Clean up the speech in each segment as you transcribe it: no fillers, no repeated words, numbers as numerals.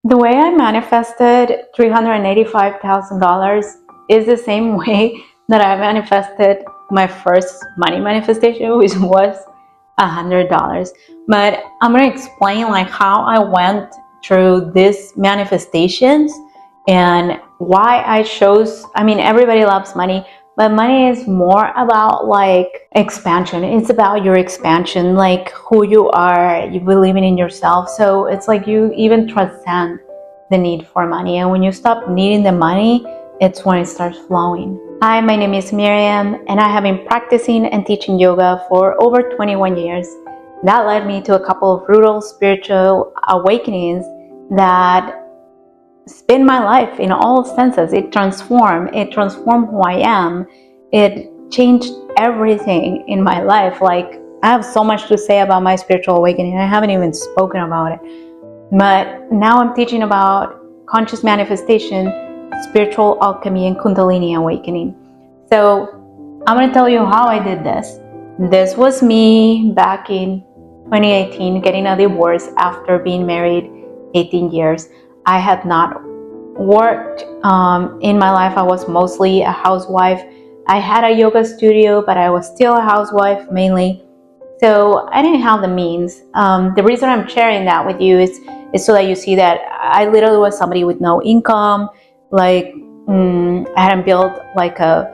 The way I manifested $385,000 is the same way that I manifested my first money manifestation, which was $100. But I'm gonna explain like how I went through these manifestations and why I chose. I mean, everybody loves money, but money is more about like expansion. It's about your expansion, like who you are, you believing in yourself. So it's like you even transcend the need for money. And when you stop needing the money, it's when it starts flowing. Hi, my name is Myriam, and I have been practicing and teaching yoga for over 21 years. That led me to a couple of brutal spiritual awakenings that spin my life in all senses. It transformed who I am. It changed everything in my life. Like, I have so much to say about my spiritual awakening. I haven't even spoken about it. But now I'm teaching about conscious manifestation, spiritual alchemy, and Kundalini awakening. So I'm going to tell you how I did this. This was me back in 2018, getting a divorce after being married 18 years. I had not worked in my life. I was mostly a housewife. I had a yoga studio, but I was still a housewife mainly. So I didn't have the means. The reason I'm sharing that with you is so that you see that I literally was somebody with no income. Like, I hadn't built like a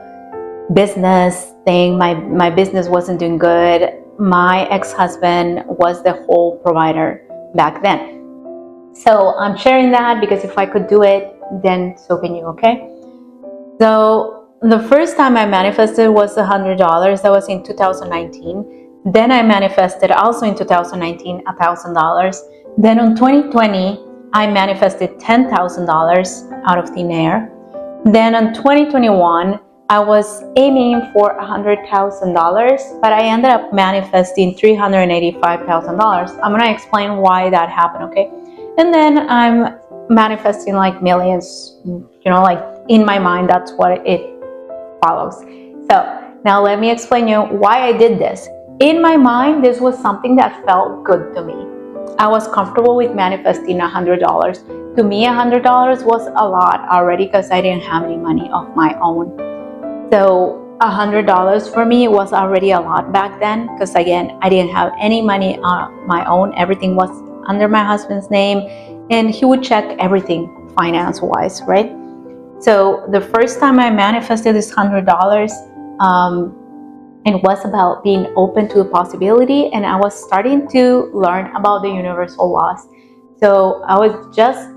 business thing. My business wasn't doing good. My ex-husband was the whole provider back then. So I'm sharing that because if I could do it, then so can you, okay? So the first time I manifested was $100. That was in 2019. Then I manifested also in 2019 $1,000. Then in 2020, I manifested $10,000 out of thin air. Then in 2021, I was aiming for $100,000, but I ended up manifesting $385,000. I'm gonna explain why that happened, okay? And then I'm manifesting like millions, like in my mind, that's what it follows. So now let me explain you why I did this. In my mind, this was something that felt good to me. I was comfortable with manifesting $100. To me, $100 was a lot already because I didn't have any money of my own. So $100 for me was already a lot back then because, again, I didn't have any money on my own. Everything was under my husband's name, and he would check everything finance-wise, right? So the first time I manifested this $100, it was about being open to a possibility, and I was starting to learn about the universal laws. So I was just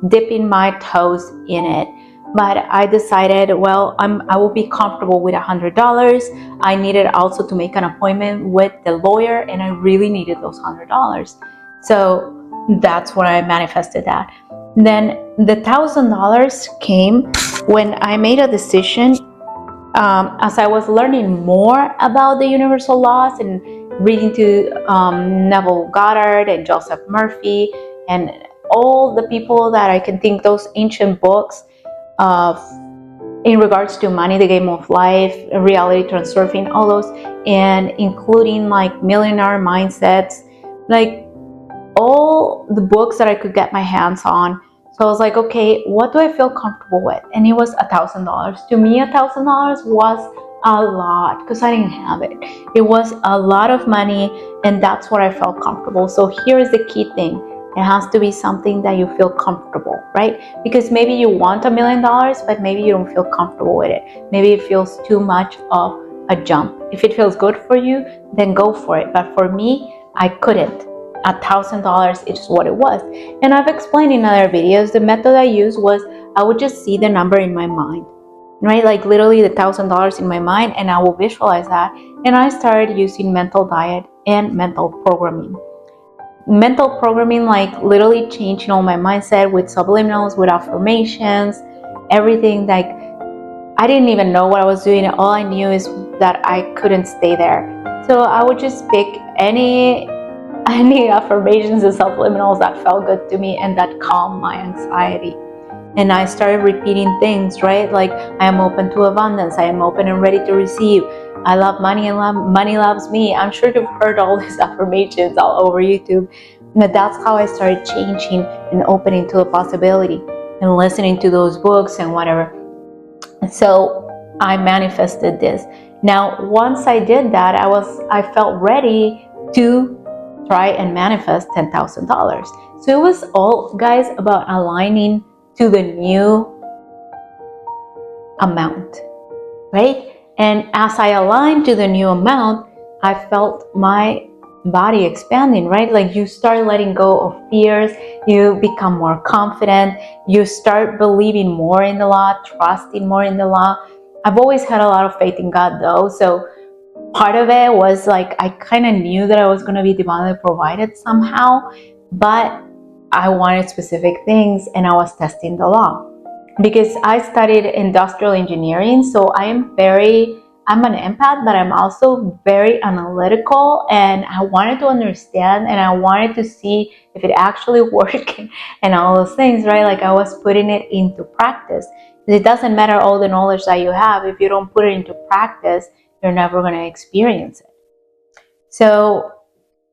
dipping my toes in it. But I decided, well, I will be comfortable with $100. I needed also to make an appointment with the lawyer, and I really needed those $100. So that's where I manifested that. Then the $1,000 came when I made a decision. As I was learning more about the universal laws and reading to Neville Goddard and Joseph Murphy and all the people that I can think, those ancient books in regards to money, the game of life, reality transurfing, all those, and including like millionaire mindsets, like all the books that I could get my hands on. So I was like, okay, what do I feel comfortable with? And it was $1,000. To me, $1,000 was a lot because I didn't have it. It was a lot of money, and that's what I felt comfortable. So here is the key thing. It has to be something that you feel comfortable, right? Because maybe you want $1 million, but maybe you don't feel comfortable with it. Maybe it feels too much of a jump. If it feels good for you, then go for it. But for me, I couldn't. $1,000 is what it was. And I've explained in other videos, the method I used was I would just see the number in my mind, right? Like literally the $1,000 in my mind, and I will visualize that. And I started using mental diet and mental programming. Mental programming, like literally changing all my mindset with subliminals, with affirmations, everything. Like I didn't even know what I was doing. All I knew is that I couldn't stay there. So I would just pick any affirmations and subliminals that felt good to me and that calmed my anxiety. And I started repeating things, right? Like, I am open to abundance. I am open and ready to receive. I love money and money loves me. I'm sure you've heard all these affirmations all over YouTube. But that's how I started changing and opening to the possibility and listening to those books and whatever. So I manifested this. Now, once I did that, I felt ready to try and manifest $10,000. So it was all, guys, about aligning to the new amount, right? And as I aligned to the new amount, I felt my body expanding, right? Like you start letting go of fears, you become more confident, you start believing more in the law, trusting more in the law. I've always had a lot of faith in God though, so part of it was like I kind of knew that I was going to be divinely provided somehow, but I wanted specific things and I was testing the law. Because I studied industrial engineering, so I'm an empath, but I'm also very analytical, and I wanted to understand and I wanted to see if it actually worked and all those things, right? Like I was putting it into practice. It doesn't matter all the knowledge that you have. If you don't put it into practice, you're never going to experience it. So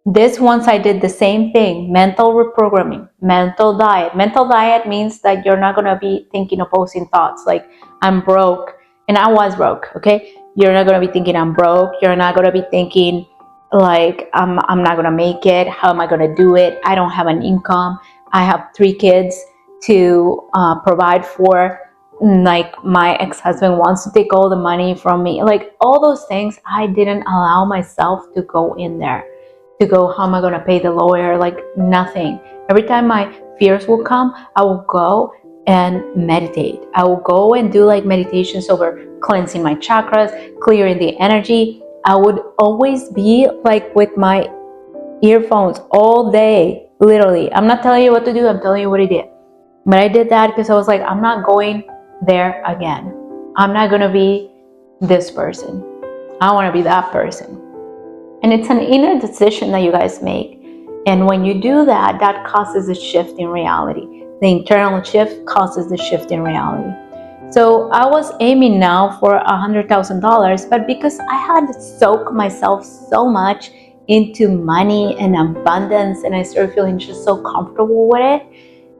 once I did the same thing, mental reprogramming, mental diet. Mental diet means that you're not going to be thinking opposing thoughts like I'm broke, and I was broke, okay? You're not going to be thinking I'm broke. You're not going to be thinking like I'm not going to make it. How am I going to do it? I don't have an income. I have 3 kids to provide for. Like my ex-husband wants to take all the money from me. Like all those things, I didn't allow myself to go in there. To go, how am I going to pay the lawyer? Like nothing. Every time my fears will come, I will go and meditate. I will go and do like meditations over cleansing my chakras, clearing the energy. I would always be like with my earphones all day, literally. I'm not telling you what to do, I'm telling you what I did. But I did that because I was like, I'm not going there again. I'm not going to be this person. I want to be that person. And it's an inner decision that you guys make. And when you do that, that causes a shift in reality. The internal shift causes the shift in reality. So I was aiming now for $100,000, but because I had soaked myself so much into money and abundance, and I started feeling just so comfortable with it,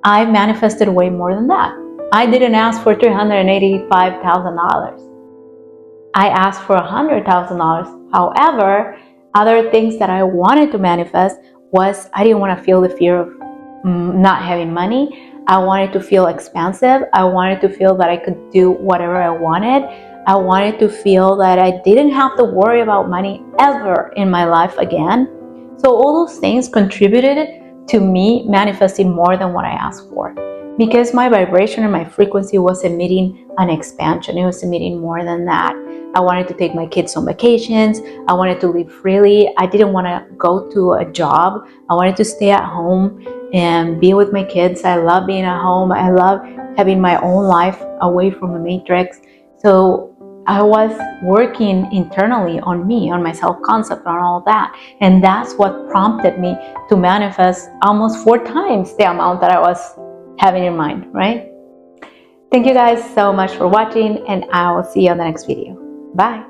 I manifested way more than that. I didn't ask for $385,000. I asked for $100,000. However, other things that I wanted to manifest was I didn't want to feel the fear of not having money. I wanted to feel expansive. I wanted to feel that I could do whatever I wanted. I wanted to feel that I didn't have to worry about money ever in my life again. So all those things contributed to me manifesting more than what I asked for. Because my vibration and my frequency was emitting an expansion. It was emitting more than that. I wanted to take my kids on vacations. I wanted to live freely. I didn't want to go to a job. I wanted to stay at home and be with my kids. I love being at home. I love having my own life away from the matrix. So I was working internally on me, on my self-concept, on all that. And that's what prompted me to manifest almost 4 times the amount that I was having in mind, right? Thank you guys so much for watching, and I will see you on the next video. Bye.